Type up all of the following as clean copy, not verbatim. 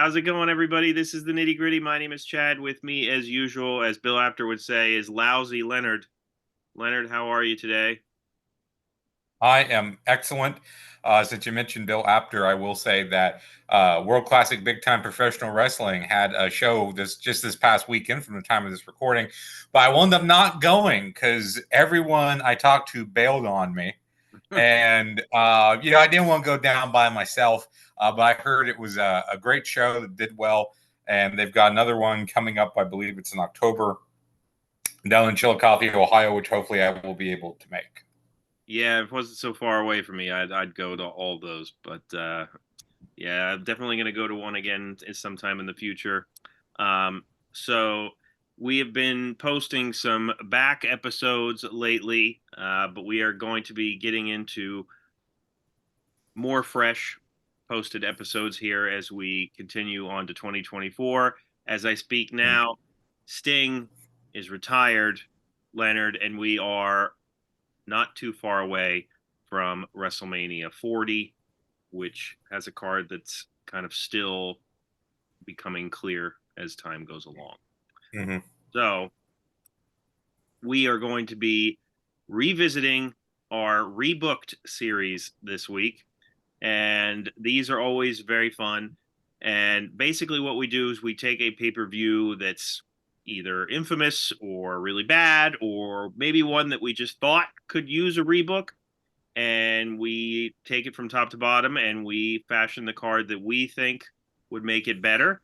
How's it going, everybody? This is the Nitty Gritty. My name is Chad. With me, as usual, as Bill Apter would say, is lousy Leonard. Leonard, how are you today? I am excellent. Since you mentioned Bill Apter, I will say that World Classic Big Time Professional Wrestling had a show this past weekend from the time of this recording, but I wound up not going because everyone I talked to bailed on me, and I didn't want to go down by myself. But I heard it was a great show that did well, and they've got another one coming up. I believe it's in October down in Chillicothe, Ohio, which hopefully I will be able to make. Yeah, if it wasn't so far away from me, I'd go to all those. But yeah, I'm definitely going to go to one again sometime in the future. So we have been posting some back episodes lately, but we are going to be getting into more fresh posted episodes here as we continue on to 2024. As I speak now, Sting is retired, Leonard, and we are not too far away from WrestleMania 40, which has a card that's kind of still becoming clear as time goes along. Mm-hmm. So we are going to be revisiting our Rebooked series this week. And these are always very fun. And basically, what we do is we take a pay per view that's either infamous or really bad, or maybe one that we just thought could use a rebook. And we take it from top to bottom and we fashion the card that we think would make it better.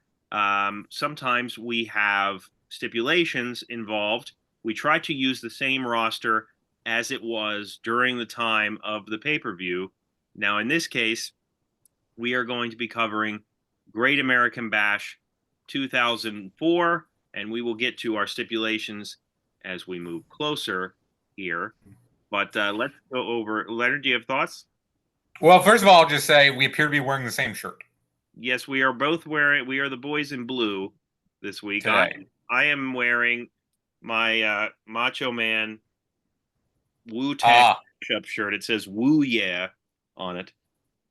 Sometimes we have stipulations involved. We try to use the same roster as it was during the time of the pay per view. Now, in this case, we are going to be covering Great American Bash 2004, and we will get to our stipulations as we move closer here. But let's go over. Leonard, do you have thoughts? Well, first of all, I'll just say we appear to be wearing the same shirt Yes, we are both wearing. We are the boys in blue this week. today. I am wearing my Macho Man Wu Tang Ah, up shirt. It says "Woo Yeah" on it.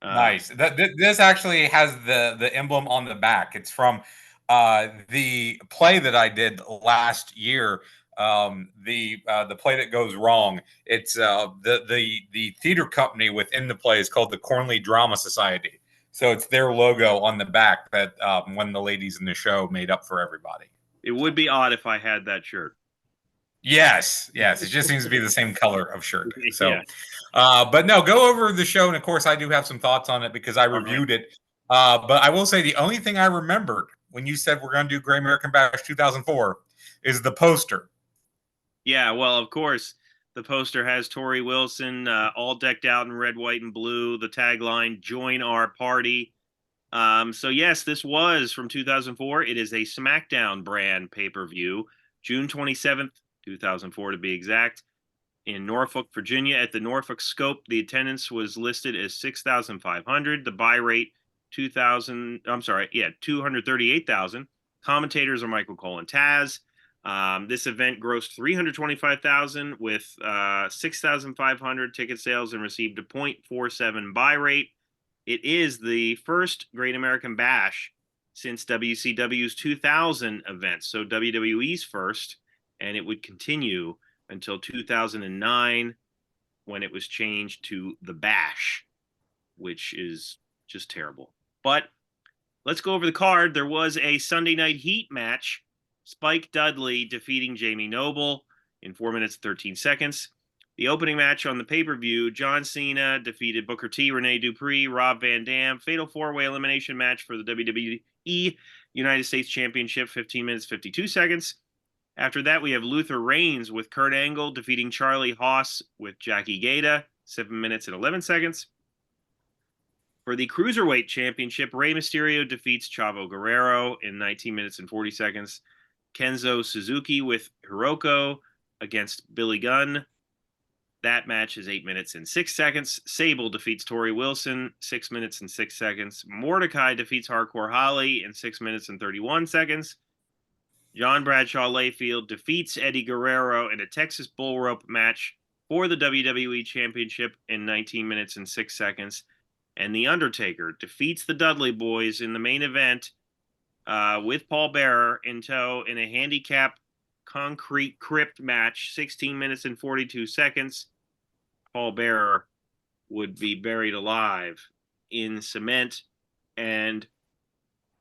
Uh, nice. This actually has the emblem on the back. It's from the play that I did last year. The play that goes wrong. It's the theater company within the play is called the Cornley Drama Society. So it's their logo on the back that when the ladies in the show made up for everybody. it would be odd if I had that shirt. Yes, yes. It just seems to be the same color of shirt. Yeah. So, but no, go over the show. And of course, I do have some thoughts on it because I All right. reviewed it. But I will say the only thing I remembered when you said we're going to do Great American Bash 2004 is the poster. Yeah. Well, of course, the poster has Tori Wilson all decked out in red, white, and blue. The tagline: "Join our party." So yes, this was from 2004. It is a SmackDown brand pay-per-view, June 27th, 2004 to be exact, in Norfolk, Virginia at the Norfolk Scope. The attendance was listed as 6,500. The buy rate 2,000. I'm sorry, yeah, 238,000. Commentators are Michael Cole and Taz. This event grossed 325,000 with 6,500 ticket sales and received a 0.47 buy rate. It is the first Great American Bash since WCW's 2000 event, so WWE's first, and it would continue until 2009 when it was changed to the Bash, which is just terrible. But let's go over the card. There was a Sunday Night Heat match. Spike Dudley defeating Jamie Noble in 4 minutes and 13 seconds. The opening match on the pay-per-view, John Cena defeated Booker T, Rene Dupree, Rob Van Dam. Fatal four-way elimination match for the WWE United States Championship, 15 minutes, 52 seconds. After that, we have Luther Reigns with Kurt Angle defeating Charlie Haas with Jackie Gata, 7 minutes and 11 seconds. For the Cruiserweight Championship, Rey Mysterio defeats Chavo Guerrero in 19 minutes and 40 seconds. Kenzo Suzuki with Hiroko against Billy Gunn. That match is 8 minutes and 6 seconds. Sable defeats Tori Wilson, 6 minutes and 6 seconds. Mordecai defeats Hardcore Holly in 6 minutes and 31 seconds. John Bradshaw Layfield defeats Eddie Guerrero in a Texas Bull Rope match for the WWE Championship in 19 minutes and 6 seconds. And The Undertaker defeats the Dudley Boyz in the main event with Paul Bearer in tow in a handicap concrete crypt match, 16 minutes and 42 seconds. Paul Bearer would be buried alive in cement. And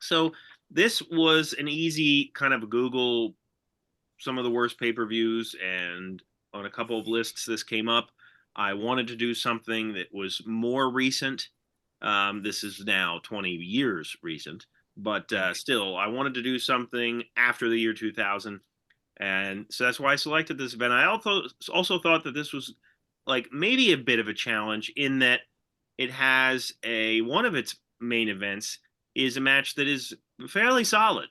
so this was an easy kind of Google some of the worst pay-per-views, and on a couple of lists this came up. I wanted to do something that was more recent. This is now 20 years recent, but still, I wanted to do something after the year 2000. And so that's why I selected this event. I also thought that this was like maybe a bit of a challenge in that it has one of its main events is a match that is fairly solid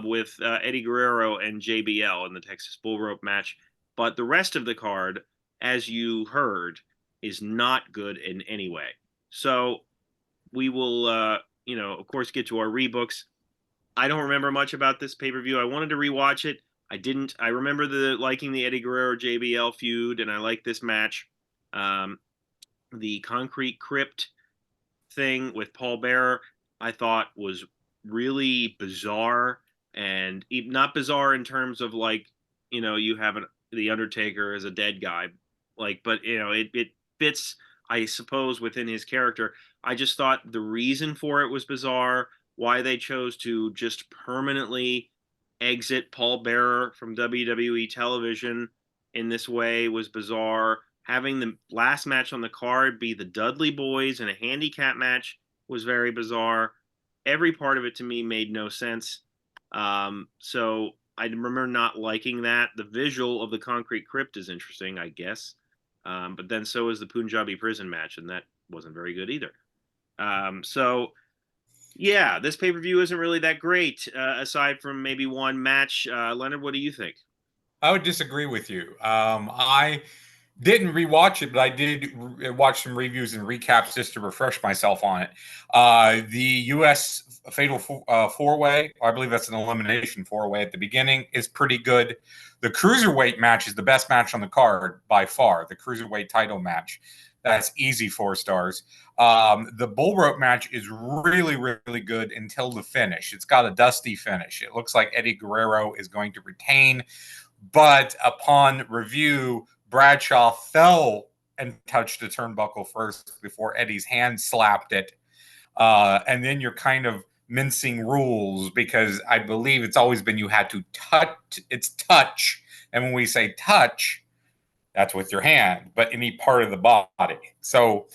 with Eddie Guerrero and JBL in the Texas Bull Rope match. But the rest of the card, as you heard, is not good in any way. So we will, of course, get to our rebooks. I don't remember much about this pay-per-view. I wanted to rewatch it. I didn't. I remember liking the Eddie Guerrero JBL feud, and I like this match. The Concrete Crypt thing with Paul Bearer, I thought was really bizarre, and not bizarre in terms of like, you have the Undertaker as a dead guy, like, but it fits, I suppose, within his character. I just thought the reason for it was bizarre. Why they chose to just permanently exit Paul Bearer from WWE television in this way was bizarre. Having the last match on the card be the Dudley Boyz in a handicap match was very bizarre. Every part of it to me made no sense. So I remember not liking that. The visual of the Concrete Crypt is interesting, I guess. But then so is the Punjabi prison match, and that wasn't very good either. So yeah, this pay-per-view isn't really that great, aside from maybe one match. Leonard, what do you think? I would disagree with you. I didn't rewatch it, but I did watch some reviews and recaps just to refresh myself on it. The U.S. Fatal Four-Way, I believe that's an elimination four-way at the beginning, is pretty good. The Cruiserweight match is the best match on the card by far, the Cruiserweight title match. That's easy 4 stars. The Bull Rope match is really, really good until the finish. It's got a dusty finish. It looks like Eddie Guerrero is going to retain, but upon review, Bradshaw fell and touched the turnbuckle first before Eddie's hand slapped it. And then you're kind of mincing rules because I believe it's always been you had to touch. It's touch. And when we say touch, that's with your hand, but any part of the body. So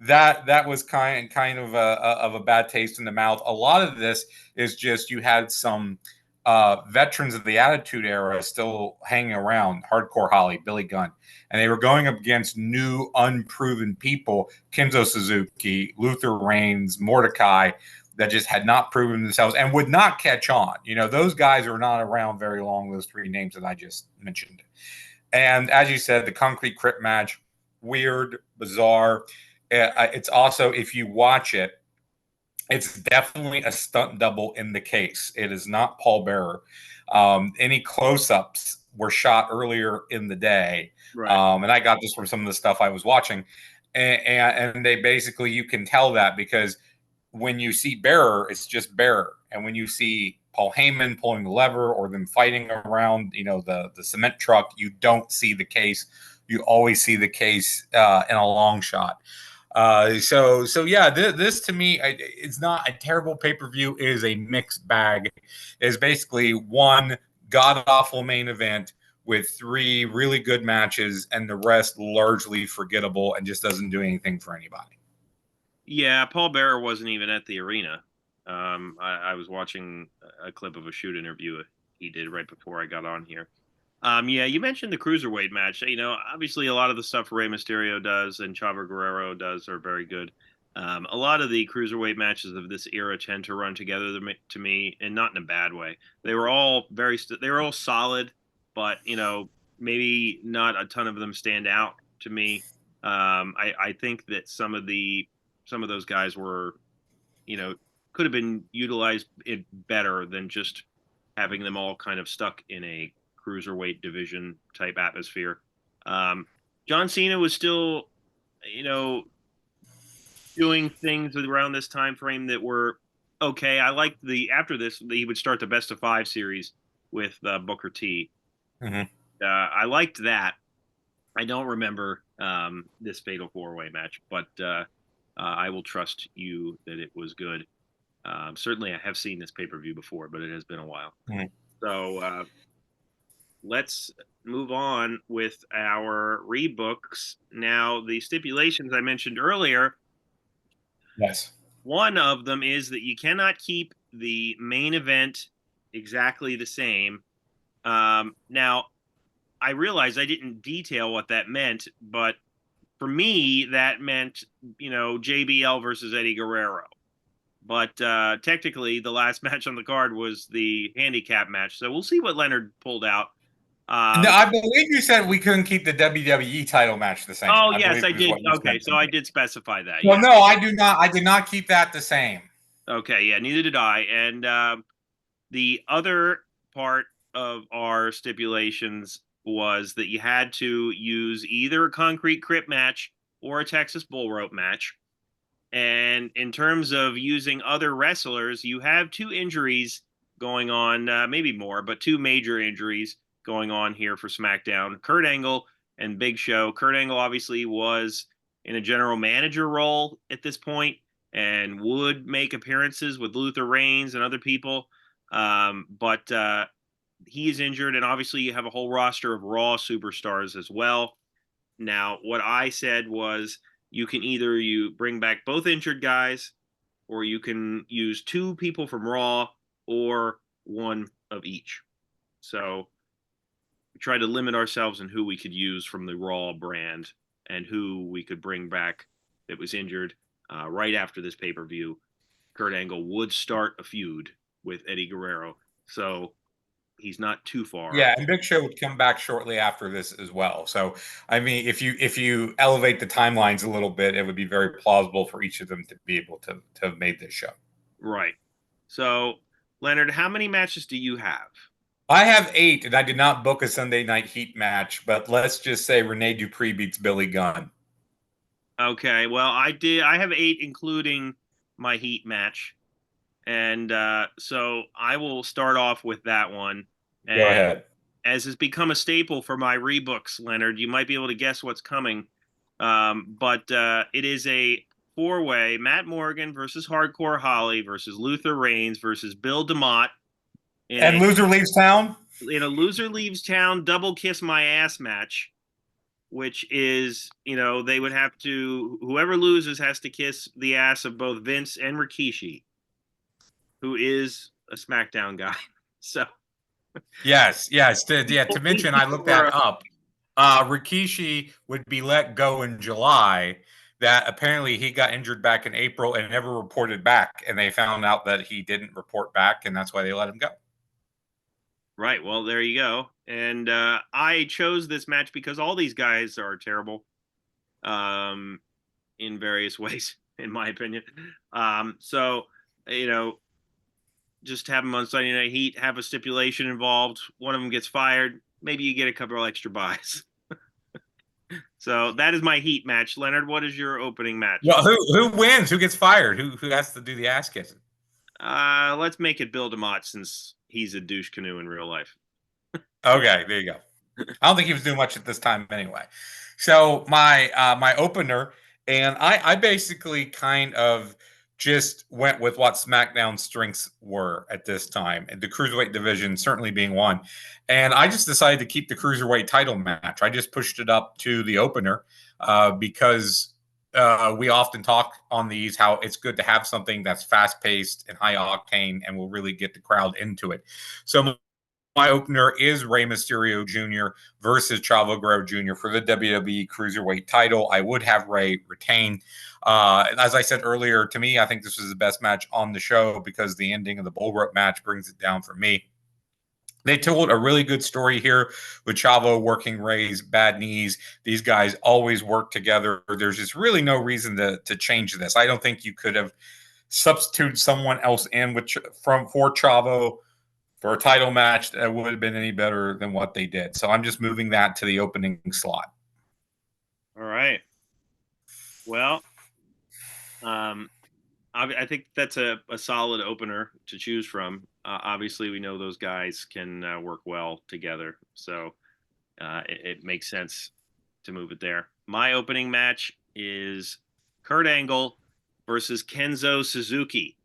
that was kind of a bad taste in the mouth. A lot of this is just you had some veterans of the Attitude Era still hanging around, Hardcore Holly, Billy Gunn, and they were going up against new, unproven people, Kenzo Suzuki, Luther Reigns, Mordecai, that just had not proven themselves and would not catch on. Those guys are not around very long, those 3 names that I just mentioned. And as you said, the Concrete Crypt match, weird, bizarre. It's also, if you watch it, it's definitely a stunt double in the case. It is not Paul Bearer. Any close-ups were shot earlier in the day. Right. And I got this from some of the stuff I was watching. And they basically, you can tell that because when you see Bearer, it's just Bearer. And when you see Paul Heyman pulling the lever or them fighting around, the cement truck, you don't see the case. You always see the case in a long shot. So yeah, this to me, it's not a terrible pay-per-view. It is a mixed bag. It's basically one god-awful main event with 3 really good matches and the rest largely forgettable and just doesn't do anything for anybody. Yeah, Paul Bearer wasn't even at the arena. I was watching a clip of a shoot interview he did right before I got on here. Yeah, you mentioned the Cruiserweight match. Obviously a lot of the stuff Rey Mysterio does and Chavo Guerrero does are very good. A lot of the Cruiserweight matches of this era tend to run together to me, and not in a bad way. They were all they were all solid, but maybe not a ton of them stand out to me. I think that some of those guys were, could have been utilized it better than just having them all kind of stuck in a cruiserweight division type atmosphere. John Cena was still, doing things around this time frame that were okay. I liked the after this he would start the best of five series with Booker T. Hmm. I liked that. I don't remember this Fatal Four Way match, but I will trust you that it was good. Certainly, I have seen this pay per view before, but it has been a while. Hmm. So let's move on with our rebooks. Now, the stipulations I mentioned earlier, Yes. one of them is that you cannot keep the main event exactly the same. Now, I realize I didn't detail what that meant, but for me, that meant, JBL versus Eddie Guerrero. But technically, the last match on the card was the handicap match. So we'll see what Leonard pulled out. No, Um, I believe you said we couldn't keep the WWE title match the same. oh, I yes, believe I is did. what you Okay, said to so I me. did specify that. Well, Yeah. no, I do not. I did not keep that the same. Okay, yeah, neither did I. And the other part of our stipulations was that you had to use either a concrete crip match or a Texas bull rope match. And in terms of using other wrestlers, you have two injuries going on, maybe more, but two major injuries going on here for SmackDown. Kurt Angle and Big Show. Kurt Angle obviously was in a general manager role at this point and would make appearances with Luther Reigns and other people. But he is injured, and obviously you have a whole roster of Raw superstars as well. Now, what I said was you can either you bring back both injured guys, or you can use two people from Raw or one of each. So we tried to limit ourselves in who we could use from the Raw brand and who we could bring back that was injured right after this pay per view. Kurt Angle would start a feud with Eddie Guerrero, so he's not too far off. Yeah, and Big Show would come back shortly after this as well. So, I mean, if you elevate the timelines a little bit, it would be very plausible for each of them to be able to have made this show. Right. So, Leonard, how many matches do you have? I have 8, and I did not book a Sunday Night Heat match, but let's just say Rene Dupree beats Billy Gunn. Okay, well, I did. I have eight, including my Heat match, and so I will start off with that one. Go And ahead. as has become a staple for my rebooks, Leonard, you might be able to guess what's coming. But it is a four-way: Matt Morgan versus Hardcore Holly versus Luther Reigns versus Bill DeMott in And loser leaves town. a loser leaves town double kiss my ass match, which is, they would have to, whoever loses has to kiss the ass of both Vince and Rikishi, who is a SmackDown guy. So, Yes, yes. To mention, I looked that or, up. Rikishi would be let go in July. That apparently he got injured back in April and never reported back, and they found out that he didn't report back, and that's why they let him go. right. Well, there you go. And I chose this match because all these guys are terrible um, in various ways, in my opinion. So, you know, just have them on Sunday Night Heat, have a stipulation involved. One of them gets fired. Maybe you get a couple of extra buys. So that is my Heat match. Leonard, what is your opening match? Well, who wins? Who gets fired? Who has to do the ass kissing? Let's make it Bill DeMott since he's a douche canoe in real life. Okay, there you go. I don't think he was doing much at this time anyway. So my opener, and I basically kind of just went with what SmackDown's strengths were at this time, and the cruiserweight division certainly being one. And I just decided to keep the cruiserweight title match. I just pushed it up to the opener because we often talk on these how it's good to have something that's fast paced and high octane and will really get the crowd into it. So my opener is Rey Mysterio Jr. versus Chavo Guerrero Jr. for the WWE Cruiserweight title. I would have Rey retain. As I said earlier, to me, I think this was the best match on the show because the ending of the bull rope match brings it down for me. They told a really good story here with Chavo working Rey's bad knees. These guys always work together. There's just really no reason to change this. I don't think you could have substituted someone else in for Chavo for a title match that would have been any better than what they did. So I'm just moving that to the opening slot. All right. Well, um, I think that's a solid opener to choose from. Obviously, we know those guys can work well together, so it makes sense to move it there. My opening match is Kurt Angle versus Kenzo Suzuki,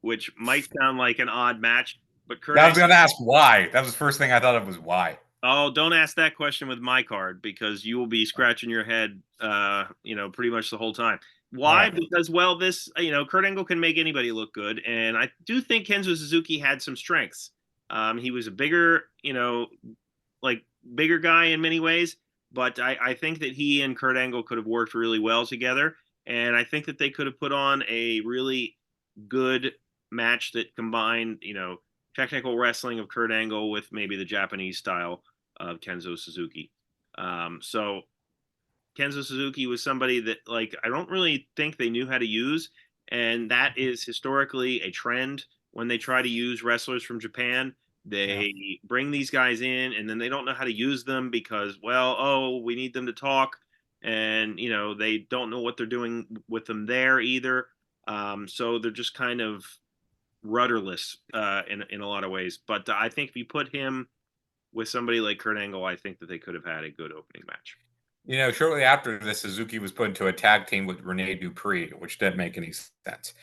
which might sound like an odd match, but Kurt I was Angle. going to ask why. That was the first thing I thought of was why. Oh, don't ask that question with my card because you will be scratching your head, pretty much the whole time. All Why? right. Because, well, Kurt Angle can make anybody look good, and I do think Kenzo Suzuki had some strengths. He was a bigger, like bigger guy in many ways, but I think that he and Kurt Angle could have worked really well together, and I think that they could have put on a really good match that combined, technical wrestling of Kurt Angle with maybe the Japanese style of Kenzo Suzuki. So Kenzo Suzuki was somebody that like I don't really think they knew how to use, and that is historically a trend when they try to use wrestlers from Japan. Yeah. They bring these guys in and then they don't know how to use them because, well, oh, we need them to talk, and they don't know what they're doing with them there either. So they're just kind of rudderless in a lot of ways. But I think if you put him with somebody like Kurt Angle, I think that they could have had a good opening match. Shortly after this, Suzuki was put into a tag team with Rene Dupree, which didn't make any sense.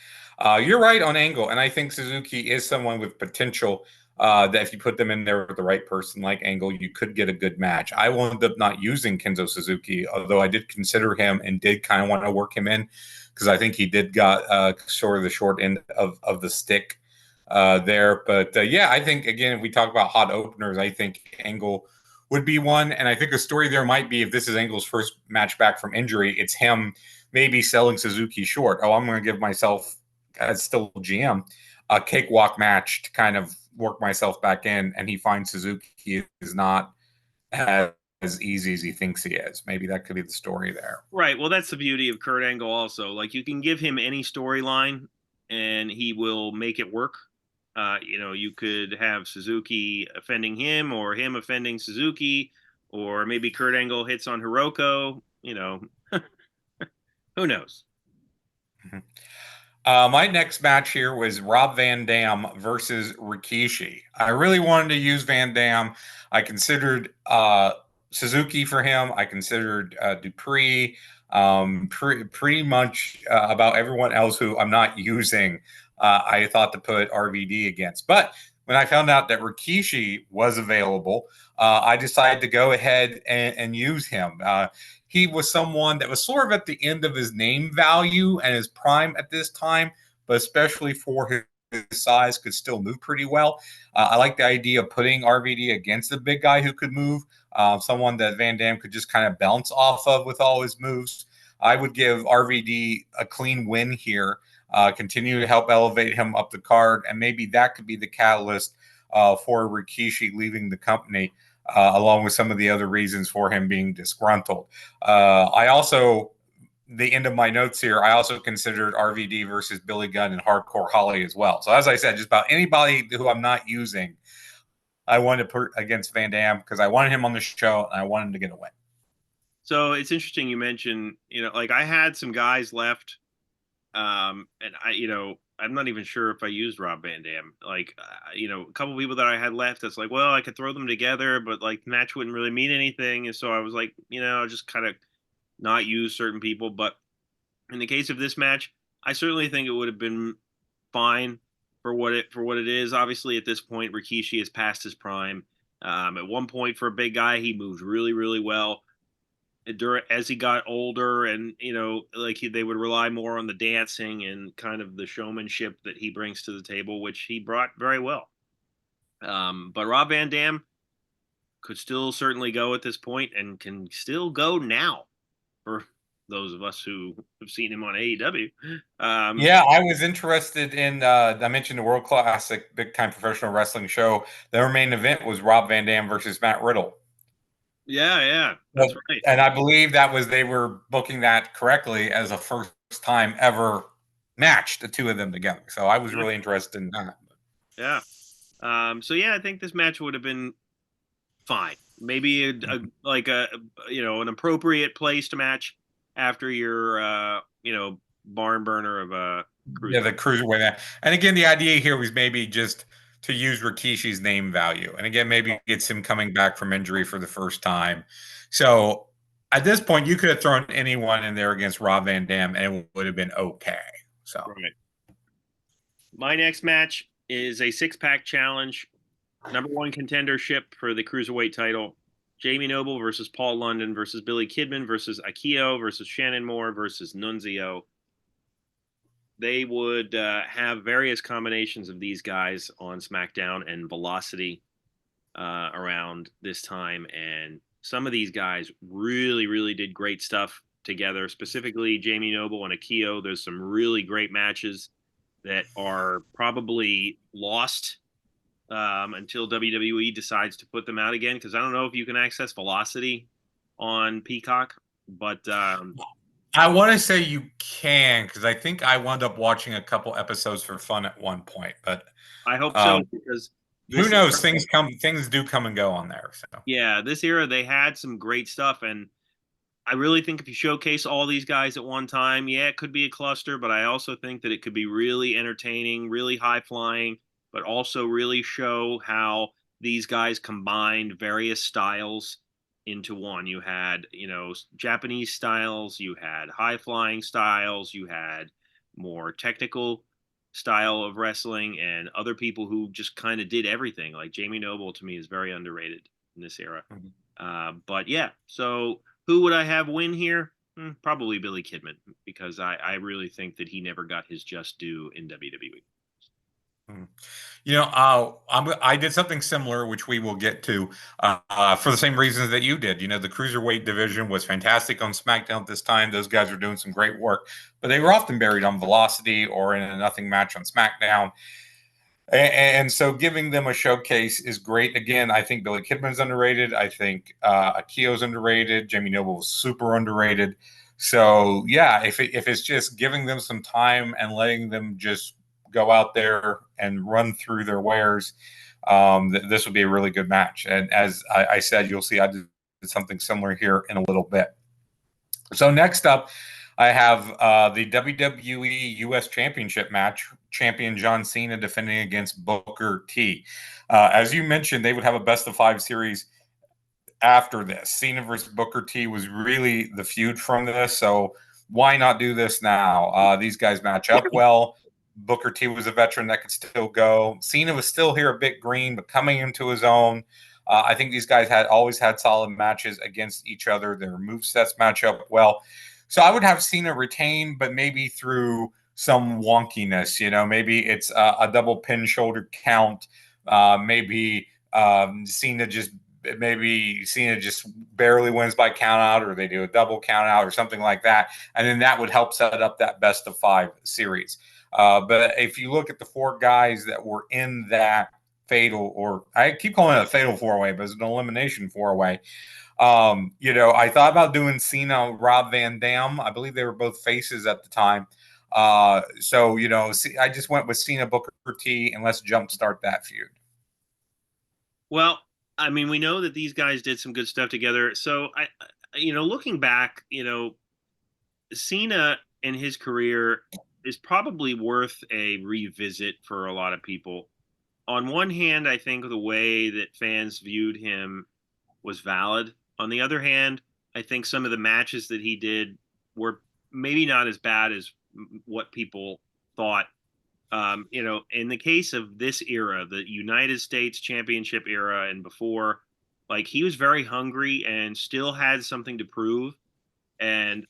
You're right on Angle, and I think Suzuki is someone with potential that if you put them in there with the right person like Angle, you could get a good match. I wound up not using Kenzo Suzuki, although I did consider him and did kind of want to work him in because I think he did got sort of the short end of the stick there. But yeah, I think, again, if we talk about hot openers, I think Angle would be one. And I think a story there might be if this is Angle's first match back from injury, it's him maybe selling Suzuki short. Oh, I'm going to give myself, as still GM, a cakewalk match to kind of work myself back in. And he finds Suzuki is not as easy as he thinks he is. Maybe that could be the story there. Right. Well, that's the beauty of Kurt Angle also. Like you can give him any storyline and he will make it work. You could have Suzuki offending him or him offending Suzuki, or maybe Kurt Angle hits on Hiroko, who knows? Mm-hmm. My next match here was Rob Van Dam versus Rikishi. I really wanted to use Van Dam. I considered Suzuki for him. I considered Dupree. Pretty much about everyone else who I'm not using. I thought to put RVD against, but when I found out that Rikishi was available, I decided to go ahead and use him. He was someone that was sort of at the end of his name value and his prime at this time, but especially for his size, could still move pretty well. I like the idea of putting RVD against the big guy who could move, someone that Van Dam could just kind of bounce off of with all his moves. I would give RVD a clean win here, continue to help elevate him up the card, and maybe that could be the catalyst for Rikishi leaving the company. Along with some of the other reasons for him being disgruntled. I also, the end of my notes here, I also considered RVD versus Billy Gunn and Hardcore Holly as well. So as I said, just about anybody who I'm not using, I wanted to put against Van Dam because I wanted him on the show and I wanted him to get a win. So it's interesting you mentioned, like I had some guys left, and I'm not even sure if I used Rob Van Dam. Like, a couple people that I had left, that's like, well, I could throw them together, but like the match wouldn't really mean anything. And so I was like, just kind of not use certain people. But in the case of this match, I certainly think it would have been fine for what it is. Obviously, at this point, Rikishi is past his prime. At one point, for a big guy, he moved really, really well as he got older, and they would rely more on the dancing and kind of the showmanship that he brings to the table, which he brought very well. But Rob Van Dam could still certainly go at this point and can still go now for those of us who have seen him on AEW. Yeah, I was interested in, I mentioned the World Classic Big Time Professional Wrestling show. Their main event was Rob Van Dam versus Matt Riddle. Yeah, that's right. And I believe they were booking that correctly as a first time ever match, the two of them together. So I was really interested in that. Yeah. So yeah, I think this match would have been fine. Maybe an appropriate place to match after your barn burner of a Yeah, cruiserweight. the cruiserweight. And again, the idea here was maybe just to use Rikishi's name value. And again, maybe gets him coming back from injury for the first time. So at this point, you could have thrown anyone in there against Rob Van Dam and it would have been okay. So Right. My next match is a six-pack challenge, number one contendership for the cruiserweight title. Jamie Noble versus Paul London versus Billy Kidman versus Akio versus Shannon Moore versus Nunzio. They would have various combinations of these guys on SmackDown and Velocity around this time. And some of these guys really, really did great stuff together, specifically Jamie Noble and Akio. There's some really great matches that are probably lost until WWE decides to put them out again. Because I don't know if you can access Velocity on Peacock, but I want to say you can because I think I wound up watching a couple episodes for fun at one point, but I hope so um, because who this knows? Things do come and go on there. So yeah, this era they had some great stuff, and I really think if you showcase all these guys at one time, yeah, it could be a cluster, but I also think that it could be really entertaining, really high flying, but also really show how these guys combined various styles into one. You had, Japanese styles, you had high flying styles, you had more technical style of wrestling, and other people who just kind of did everything. Like Jamie Noble to me is very underrated in this era. mhm. But yeah, so who would I have win here? Probably Billy Kidman because I really think that he never got his just due in WWE. Mhm. I did something similar, which we will get to, for the same reasons that you did. The cruiserweight division was fantastic on SmackDown at this time. Those guys were doing some great work, but they were often buried on Velocity or in a nothing match on SmackDown. And so giving them a showcase is great. Again, I think Billy Kidman's underrated. I think Akio's underrated. Jamie Noble was super underrated. So yeah, if it's just giving them some time and letting them just go out there and run through their wares, this would be a really good match. And as I said, you'll see I did something similar here in a little bit. So next up, I have the WWE US Championship match. Champion John Cena defending against Booker T. As you mentioned, they would have a best of 5 series after this. Cena versus Booker T was really the feud from this. So why not do this now? These guys match up well. Booker T was a veteran that could still go. Cena was still here a bit green, but coming into his own. I think these guys had always had solid matches against each other. Their movesets match up well. So I would have Cena retain, but maybe through some wonkiness. Maybe it's a double pin shoulder count. Maybe Cena just barely wins by count out, or they do a double count out or something like that. And then that would help set up that best of 5 series. But if you look at the 4 guys that were in that fatal, or I keep calling it a fatal 4-way, but it's an elimination 4-way. I thought about doing Cena, Rob Van Dam. I believe they were both faces at the time. I just went with Cena, Booker T, and let's jumpstart that feud. Well, I mean, we know that these guys did some good stuff together. So looking back, Cena and his career is probably worth a revisit for a lot of people. On one hand, I think the way that fans viewed him was valid. On the other hand, I think some of the matches that he did were maybe not as bad as what people thought. In the case of this era, the United States Championship era and before, like he was very hungry and still had something to prove. And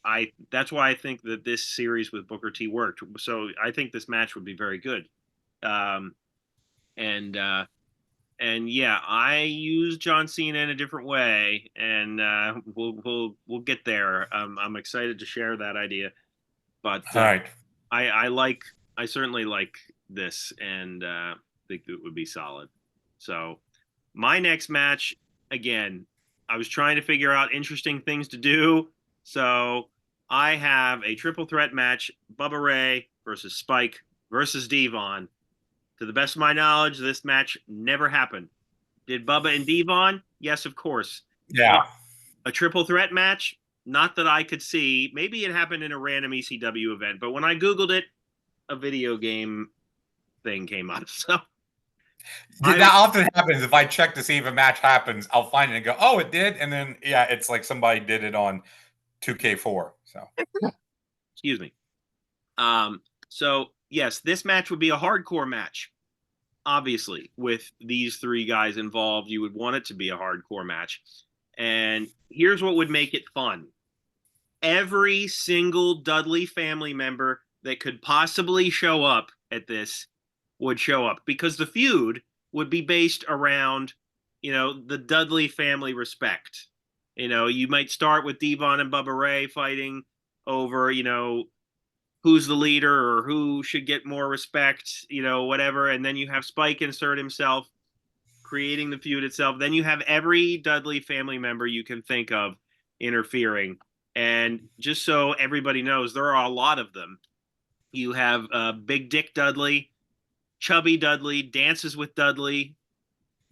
that's why I think that this series with Booker T worked. So I think this match would be very good. Um, and and yeah, I use John Cena in a different way, and we'll get there. I'm excited to share that idea, but All right. I certainly like this, and think it would be solid. So my next match, again, I was trying to figure out interesting things to do, so I have a triple threat match: Bubba Ray versus Spike versus Devon. To the best of my knowledge, this match never happened. Did Bubba and Devon? Yes, of course. Yeah. A triple threat match? Not that I could see. Maybe it happened in a random ECW event, but when I Googled it, a video game thing came up. So That often happens. If I check to see if a match happens, I'll find it and go, "Oh, it did," and then yeah, it's like somebody did it on 2K4. So excuse me. So yes, this match would be a hardcore match. Obviously, with these three guys involved, you would want it to be a hardcore match. And here's what would make it fun. Every single Dudley family member that could possibly show up at this would show up because the feud would be based around, the Dudley family respect. You might start with Devon and Bubba Ray fighting over, who's the leader or who should get more respect, whatever. And then you have Spike insert himself, creating the feud itself. Then you have every Dudley family member you can think of interfering. And just so everybody knows, there are a lot of them. You have Big Dick Dudley, Chubby Dudley, Dances with Dudley,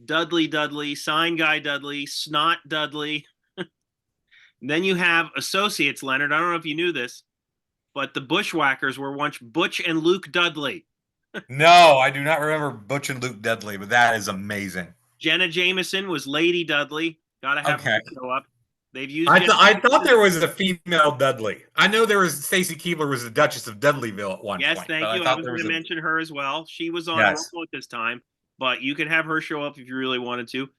Dudley, Sign Guy Dudley, Snot Dudley. Then you have associates, Leonard. I don't know if you knew this, but the Bushwhackers were once Butch and Luke Dudley. no, I do not remember Butch and Luke Dudley, but that is amazing. Jenna Jameson was Lady Dudley. Gotta have her show up. They've used. I thought there was a female Dudley. I know there was Stacy Keibler was the Duchess of Dudleyville at one point. Yes, thank you. I was going to mention her as well. She was on Raw at this time, but you could have her show up if you really wanted to.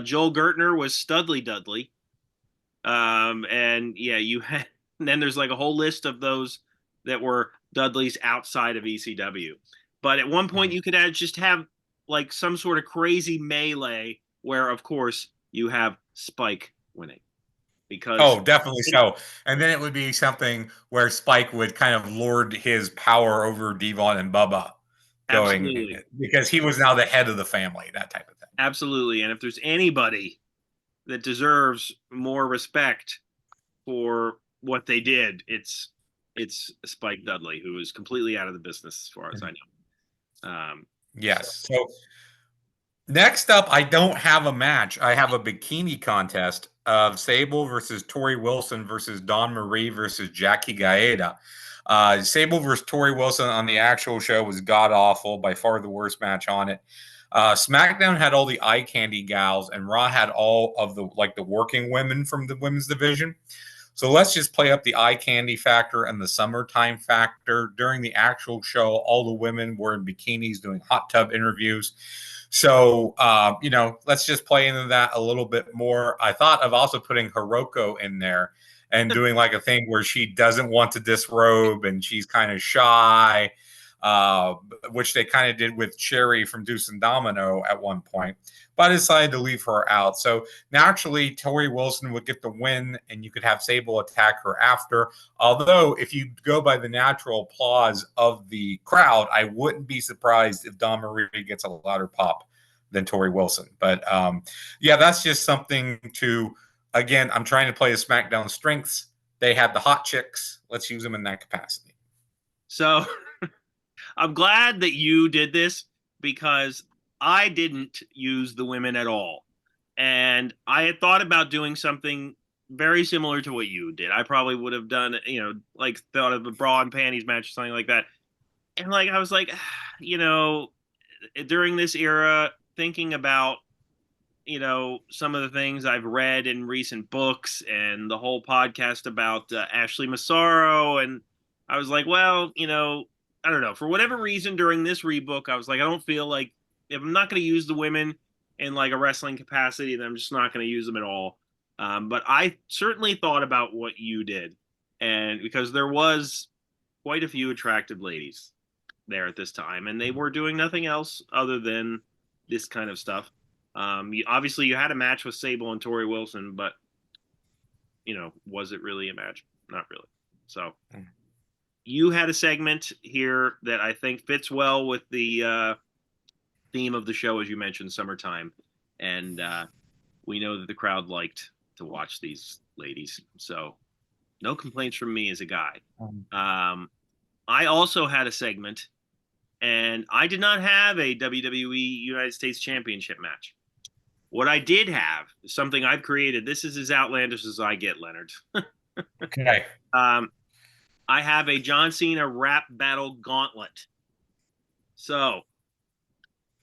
Joel Gertner was Studley Dudley. And yeah, you had. And then there's like a whole list of those that were Dudleys outside of ECW. But at one point, you could just have like some sort of crazy melee where, of course, you have Spike winning. Because definitely so. And then it would be something where Spike would kind of lord his power over Devon and Bubba going because he was now the head of the family, that type of thing. Absolutely. And if there's anybody that deserves more respect for what they did, it's Spike Dudley, who is completely out of the business as far as I know. Yes. So next up, I don't have a match. I have a bikini contest of Sable versus Tori Wilson versus Dawn Marie versus Jackie Gaeta. Sable versus Tori Wilson on the actual show was god-awful, by far the worst match on it. SmackDown had all the eye candy gals, and Raw had all of the working women from the women's division. So let's just play up the eye candy factor and the summertime factor. During the actual show, all the women were in bikinis doing hot tub interviews. So, let's just play into that a little bit more. I thought of also putting Hiroko in there and doing like a thing where she doesn't want to disrobe and she's kind of shy, which they kind of did with Cherry from Deuce and Domino at one point. But I decided to leave her out. So naturally, Tori Wilson would get the win, and you could have Sable attack her after. Although, if you go by the natural applause of the crowd, I wouldn't be surprised if Dawn Marie gets a louder pop than Tori Wilson. But that's just something to, again, I'm trying to play the SmackDown strengths. They had the hot chicks. Let's use them in that capacity. So I'm glad that you did this because I didn't use the women at all. And I had thought about doing something very similar to what you did. I probably would have done, thought of a bra and panties match or something like that. And I was like, during this era, thinking about, some of the things I've read in recent books and the whole podcast about Ashley Massaro. And I was like, well, I don't know. For whatever reason, during this rebook, I was like, I don't feel like if I'm not going to use the women in like a wrestling capacity, then I'm just not going to use them at all. But I certainly thought about what you did. And because there was quite a few attractive ladies there at this time, and they were doing nothing else other than this kind of stuff. Obviously you had a match with Sable and Tori Wilson, but was it really a match? Not really. So you had a segment here that I think fits well with the theme of the show, as you mentioned, summertime, and we know that the crowd liked to watch these ladies, so no complaints from me as a guy. I also had a segment, and I did not have a WWE United States Championship match. What I did have is something I've created. This is as outlandish as I get, Leonard. Okay. I have a John Cena rap battle gauntlet. So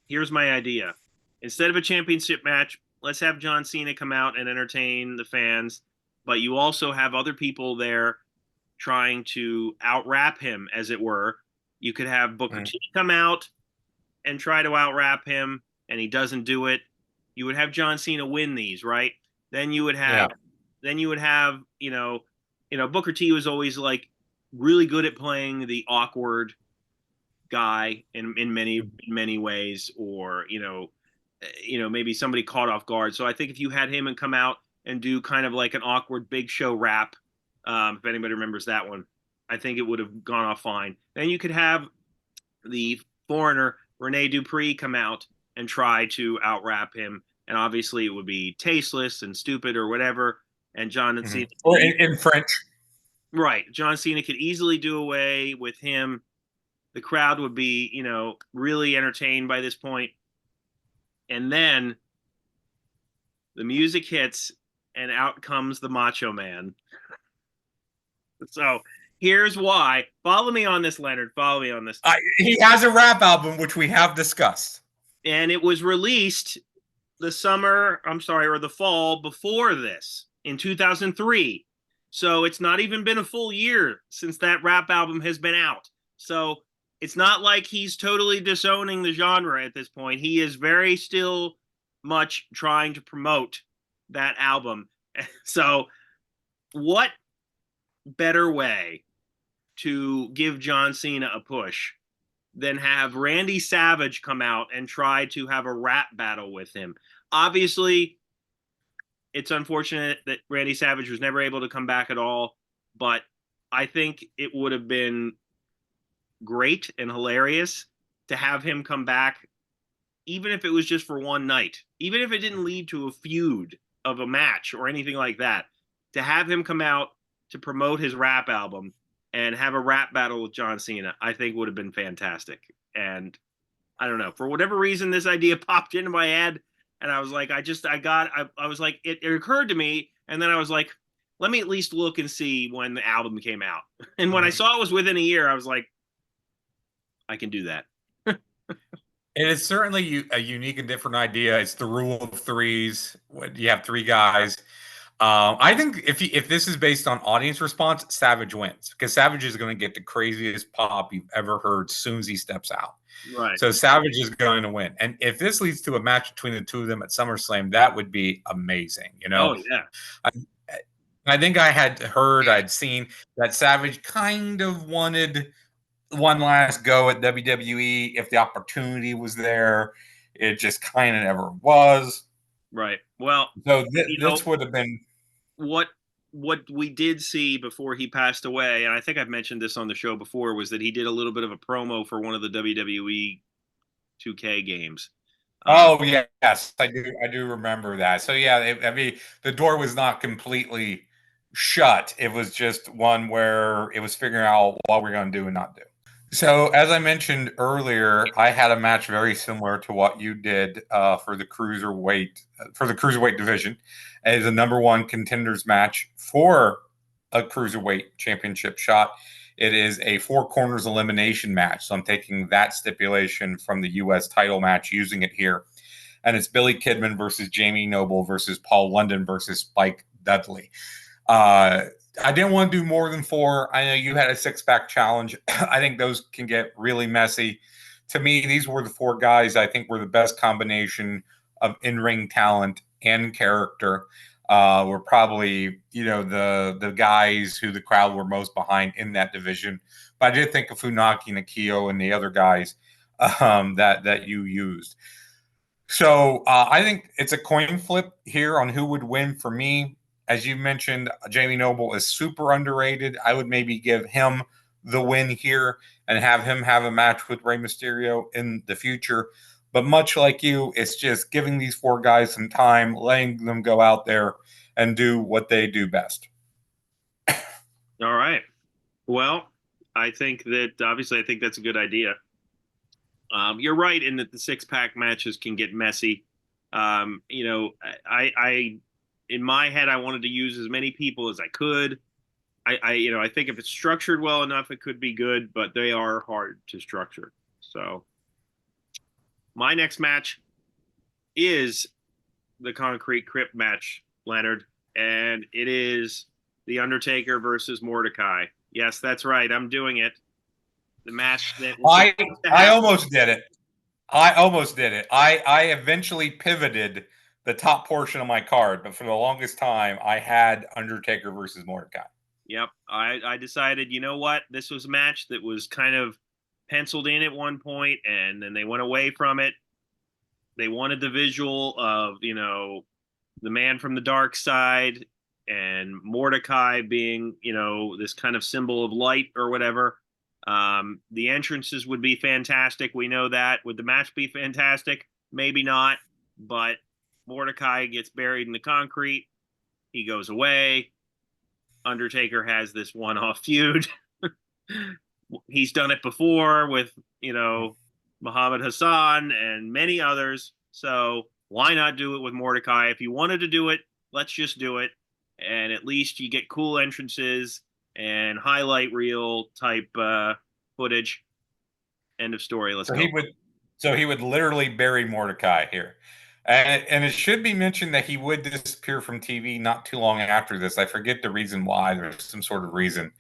here's my idea. Instead of a championship match, let's have John Cena come out and entertain the fans, but you also have other people there trying to out rap him, as it were. You could have Booker Mm. T come out and try to out rap him, and he doesn't do it. You would have John Cena win these, right? Then you would have, Yeah. then you would have, Booker T was always like really good at playing the awkward guy in many ways, or maybe somebody caught off guard. So I think if you had him and come out and do kind of like an awkward Big Show rap, if anybody remembers that one, I think it would have gone off fine. Then you could have the foreigner Rene Dupree come out and try to out rap him, and obviously it would be tasteless and stupid or whatever. And John Mm-hmm. Cena, Or in French. right? John Cena could easily do away with him. The crowd would be, really entertained by this point. And then the music hits, and out comes the Macho Man. So here's why. Follow me on this, Leonard. Follow me on this. He has a rap album, which we have discussed. And it was released the fall before this in 2003. So it's not even been a full year since that rap album has been out. So it's not like he's totally disowning the genre at this point. He is very still much trying to promote that album. So what better way to give John Cena a push than have Randy Savage come out and try to have a rap battle with him? Obviously, it's unfortunate that Randy Savage was never able to come back at all, but I think it would have been great and hilarious to have him come back, even if it was just for one night, even if it didn't lead to a feud of a match or anything like that, to have him come out to promote his rap album and have a rap battle with John Cena, I think would have been fantastic. And I don't know, for whatever reason, this idea popped into my head, and I was like, I was like, it occurred to me, and then I was like, let me at least look and see when the album came out. And when I saw it was within a year, I was like, I can do that. It is certainly a unique and different idea. It's the rule of threes. You have three guys. I think if this is based on audience response, Savage wins, because Savage is going to get the craziest pop you've ever heard as soon as he steps out. Right. So Savage is going to win. And if this leads to a match between the two of them at SummerSlam, that would be amazing. Oh, yeah. I think I'd seen that Savage kind of wanted one last go at WWE if the opportunity was there. It just kind of never was. Right. Well, so this would have been what we did see before he passed away, and I think I've mentioned this on the show before, was that he did a little bit of a promo for one of the WWE 2K games. Oh yes, I do remember that. So yeah, I mean, the door was not completely shut. It was just one where it was figuring out what we're going to do and not do. So, as I mentioned earlier, I had a match very similar to what you did for the cruiserweight division, as a number one contenders match for a cruiserweight championship shot. It is a four corners elimination match, so I'm taking that stipulation from the U.S. title match, using it here, and it's Billy Kidman versus Jamie Noble versus Paul London versus Spike Dudley. I didn't want to do more than four. I know you had a six-pack challenge. I think those can get really messy. To me, these were the four guys I think were the best combination of in-ring talent and character. Were probably, the guys who the crowd were most behind in that division. But I did think of Funaki, Nakia, and the other guys that you used. So I think it's a coin flip here on who would win for me. As you mentioned, Jamie Noble is super underrated. I would maybe give him the win here and have him have a match with Rey Mysterio in the future. But much like you, it's just giving these four guys some time, letting them go out there and do what they do best. All right. Well, I think that's a good idea. You're right in that the six-pack matches can get messy. I in my head, I wanted to use as many people as I could. I think if it's structured well enough, it could be good, but they are hard to structure. So my next match is the Concrete Crypt match, Leonard, and it is the Undertaker versus Mordecai. Yes, that's right. I'm doing it. The match that was I supposed to I happen. almost did it. I almost did it. I eventually pivoted the top portion of my card, but for the longest time, I had Undertaker versus Mordecai. Yep. I decided, you know what? This was a match that was kind of penciled in at one point, and then they went away from it. They wanted the visual of, the man from the dark side and Mordecai being, this kind of symbol of light or whatever. The entrances would be fantastic. We know that. Would the match be fantastic? Maybe not. But Mordecai gets buried in the concrete. He goes away. Undertaker has this one-off feud. He's done it before with, Muhammad Hassan and many others. So why not do it with Mordecai? If you wanted to do it, let's just do it. And at least you get cool entrances and highlight reel type footage. End of story. Let's So go. he would literally bury Mordecai here. And it should be mentioned that he would disappear from TV not too long after this. I forget the reason why. There's some sort of reason.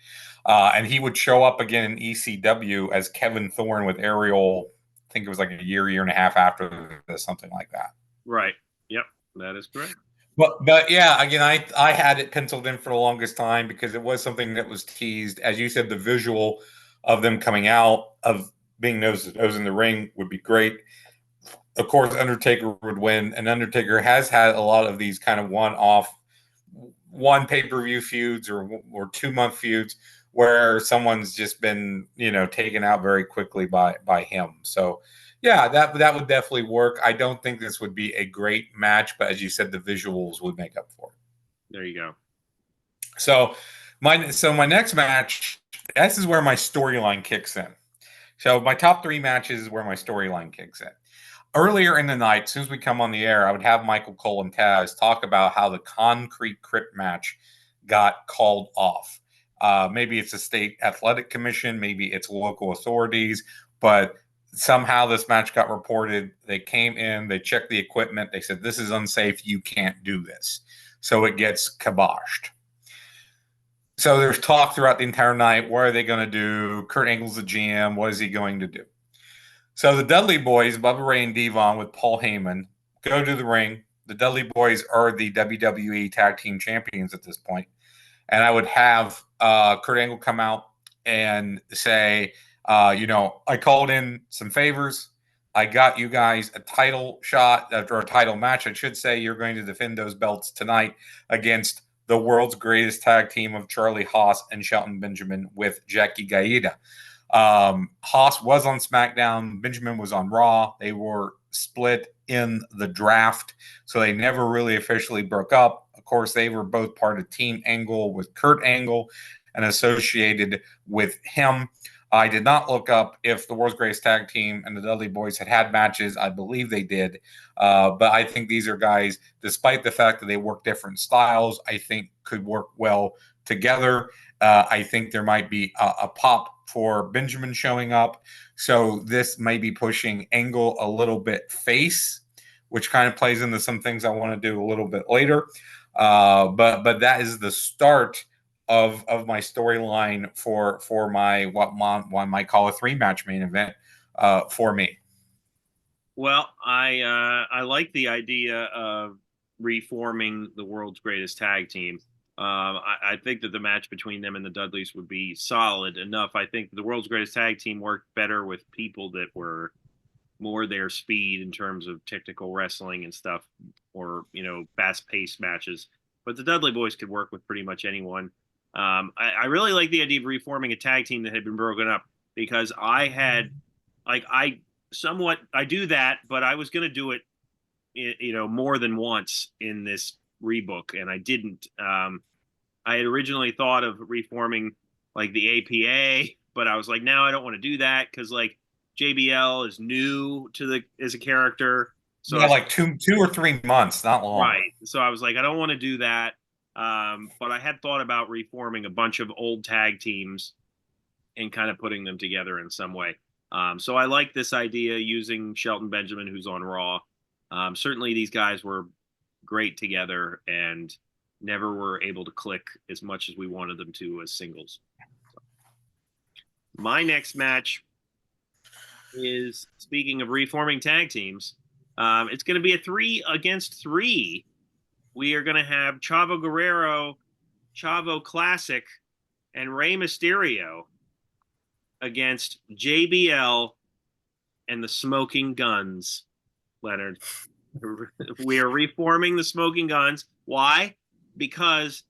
And he would show up again in ECW as Kevin Thorne with Ariel. I think it was like a year and a half after this, something like that. Right. Yep. That is correct. But yeah, again, I had it penciled in for the longest time because it was something that was teased. As you said, the visual of them coming out, of being nose to nose in the ring would be great. Of course, Undertaker would win, and Undertaker has had a lot of these kind of one pay-per-view feuds or 2-month feuds where someone's just been, taken out very quickly by him. So yeah, that would definitely work. I don't think this would be a great match, but as you said, the visuals would make up for it. There you go. So my next match, this is where my storyline kicks in. So my top 3 matches is where my storyline kicks in. Earlier in the night, as soon as we come on the air, I would have Michael Cole and Taz talk about how the Concrete Crypt match got called off. Maybe it's a state athletic commission, maybe it's local authorities, but somehow this match got reported. They came in, they checked the equipment, they said, this is unsafe, you can't do this. So it gets kiboshed. So there's talk throughout the entire night. What are they going to do? Kurt Angle's the GM. What is he going to do? So the Dudley Boyz, Bubba Ray and Devon with Paul Heyman, go to the ring. The Dudley Boyz are the WWE Tag Team Champions at this point. And I would have Kurt Angle come out and say, I called in some favors. I got you guys a title shot, or a title match, I should say. You're going to defend those belts tonight against the world's greatest tag team of Charlie Haas and Shelton Benjamin with Jackie Gaeta. Haas was on SmackDown. Benjamin was on Raw. They were split in the draft, so they never really officially broke up. Of course, they were both part of Team Angle with Kurt Angle and associated with him. I did not look up if the World's Greatest Tag Team and the Dudley Boyz had matches. I believe they did. But I think these are guys, despite the fact that they work different styles, I think could work well together. I think there might be a pop for Benjamin showing up. So this may be pushing Angle a little bit face, which kind of plays into some things I want to do a little bit later. But that is the start of my storyline for my what one might call a 3-match main event for me. Well, I like the idea of reforming the world's greatest tag team. I think that the match between them and the Dudleys would be solid enough. I think the world's greatest tag team worked better with people that were more their speed in terms of technical wrestling and stuff, or fast-paced matches. But the Dudley Boyz could work with pretty much anyone. I really like the idea of reforming a tag team that had been broken up, because I had, I do that, but I was going to do it, more than once in this rebook, and I didn't. I had originally thought of reforming like the APA, but I was like, no, I don't want to do that, because like JBL is new as a character. So yeah, like 2 or 3 months, not long. Right. So I was like, I don't want to do that. But I had thought about reforming a bunch of old tag teams and kind of putting them together in some way. So I like this idea using Shelton Benjamin, who's on Raw. Certainly, these guys were great together and never were able to click as much as we wanted them to as singles. My next match is, speaking of reforming tag teams, it's going to be a 3 against 3. We are going to have Chavo Guerrero, Chavo Classic, and Rey Mysterio against JBL and the Smoking Guns. Leonard, we are reforming the Smoking Guns. Why? Because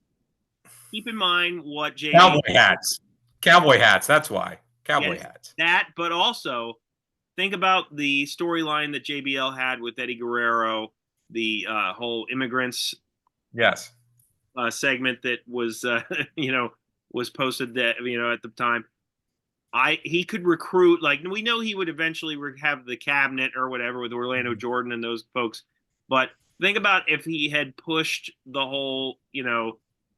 keep in mind what JBL. Cowboy hats. Cowboy hats. That's why. Cowboy hats. That, but also think about the storyline that JBL had with Eddie Guerrero, the whole immigrants Yes. segment that was was posted that at the time. He could recruit, like, we know he would eventually have the cabinet or whatever with Orlando Jordan and those folks, but think about if he had pushed the whole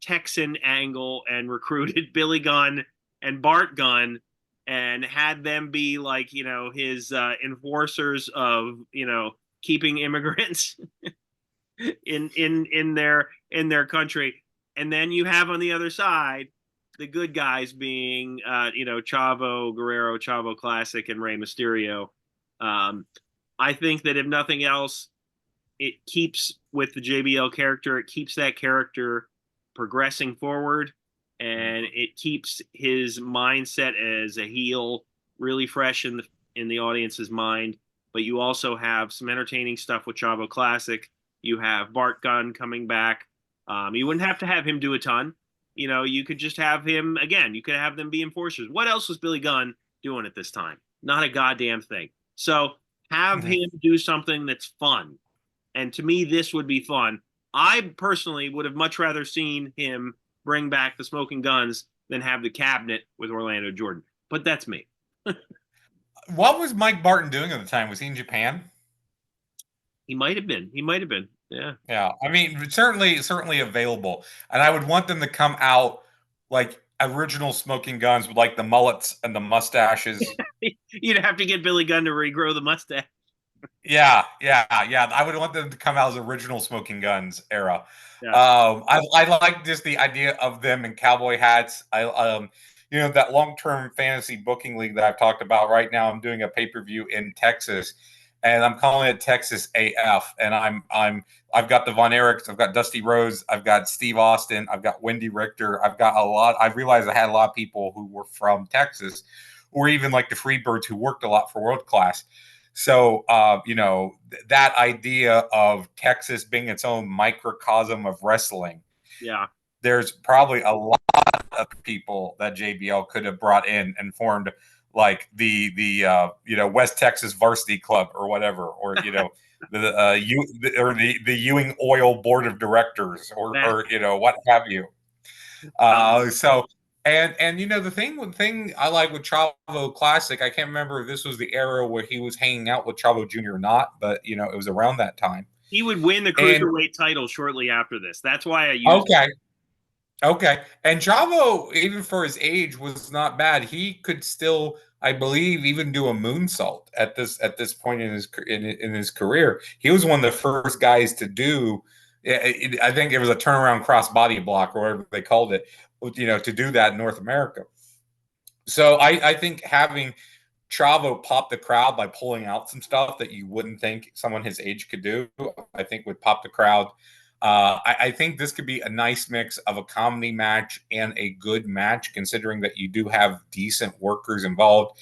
Texan angle and recruited Billy Gunn and Bart Gunn and had them be like his enforcers of keeping immigrants in their country. And then you have on the other side the good guys being Chavo Guerrero, Chavo Classic, and Rey Mysterio. I think that if nothing else, it keeps with the JBL character, it keeps that character progressing forward, and it keeps his mindset as a heel really fresh in the audience's mind. But you also have some entertaining stuff with Chavo Classic. You have Bart Gunn coming back. You wouldn't have to have him do a ton. You could just have him again. You could have them be enforcers. What else was Billy Gunn doing at this time? Not a goddamn thing. So have him do something that's fun. And to me, this would be fun. I personally would have much rather seen him bring back the Smoking Guns than have the cabinet with Orlando Jordan. But that's me. What was Mike Barton doing at the time? Was he in Japan? He might have been. Yeah. Yeah. I mean, certainly available. And I would want them to come out like original Smoking Guns with like the mullets and the mustaches. You'd have to get Billy Gunn to regrow the mustache. Yeah. I would want them to come out as original Smoking Guns era. Yeah. I like just the idea of them in cowboy hats. That long-term fantasy booking league that I've talked about right now. I'm doing a pay-per-view in Texas, and I'm calling it Texas AF. And I've got the Von Erichs, I've got Dusty Rhodes, I've got Steve Austin, I've got Wendy Richter, I've got a lot. I realized I had a lot of people who were from Texas, or even like the Freebirds who worked a lot for World Class. So, that idea of Texas being its own microcosm of wrestling. Yeah. There's probably a lot of people that JBL could have brought in and formed like the West Texas Varsity Club or whatever, or the Ewing Oil Board of Directors or what have you. The thing I like with Chavo Classic, I can't remember if this was the era where he was hanging out with Chavo Jr. or not, but it was around that time. He would win the cruiserweight title shortly after this. That's why I used Okay. And Chavo, even for his age, was not bad. He could still, I believe, even do a moonsault at this point in his career. He was one of the first guys to do. I think it was a turnaround cross body block or whatever they called it. To do that in North America. So I think having Chavo pop the crowd by pulling out some stuff that you wouldn't think someone his age could do, I think would pop the crowd. I think this could be a nice mix of a comedy match and a good match, considering that you do have decent workers involved.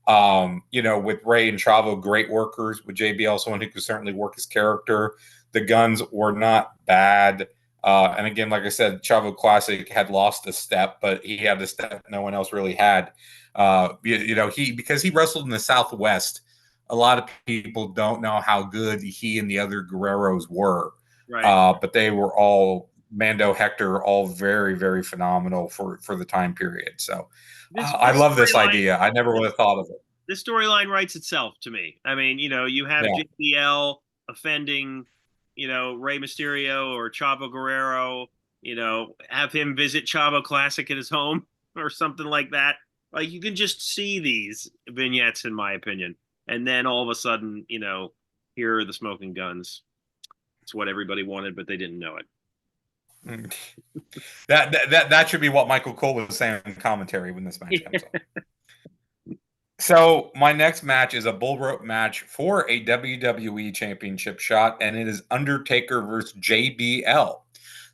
With Rey and Chavo, great workers. With JBL, someone who could certainly work his character. The Guns were not bad. And again, like I said, Chavo Classic had lost a step, but he had a step no one else really had. Because he wrestled in the Southwest, a lot of people don't know how good he and the other Guerreros were. Right. But they were all Mando, Hector, all very, very phenomenal for the time period. So I love this idea. I never would have thought of it. This storyline writes itself to me. I mean, you have JBL offending, Rey Mysterio or Chavo Guerrero, have him visit Chavo Classic at his home or something like that. Like, you can just see these vignettes, in my opinion. And then all of a sudden, here are the smoking guns. It's what everybody wanted, but they didn't know it. Mm. That should be what Michael Cole was saying in commentary when this match comes up. So my next match is a bull rope match for a WWE Championship shot, and it is Undertaker versus JBL.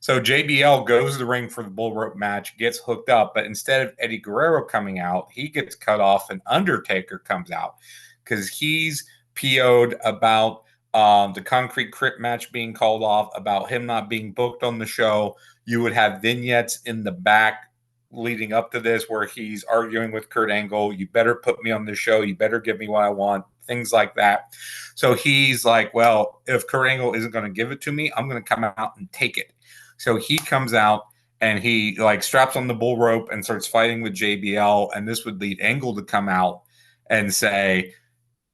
So JBL goes to the ring for the bull rope match, gets hooked up, but instead of Eddie Guerrero coming out, he gets cut off, and Undertaker comes out because he's PO'd about the Concrete Crypt match being called off, about him not being booked on the show. You would have vignettes in the back leading up to this where he's arguing with Kurt Angle. You better put me on the show. You better give me what I want. Things like that. So he's like, well, if Kurt Angle isn't going to give it to me, I'm going to come out and take it. So he comes out and he like straps on the bull rope and starts fighting with JBL. And this would lead Angle to come out and say,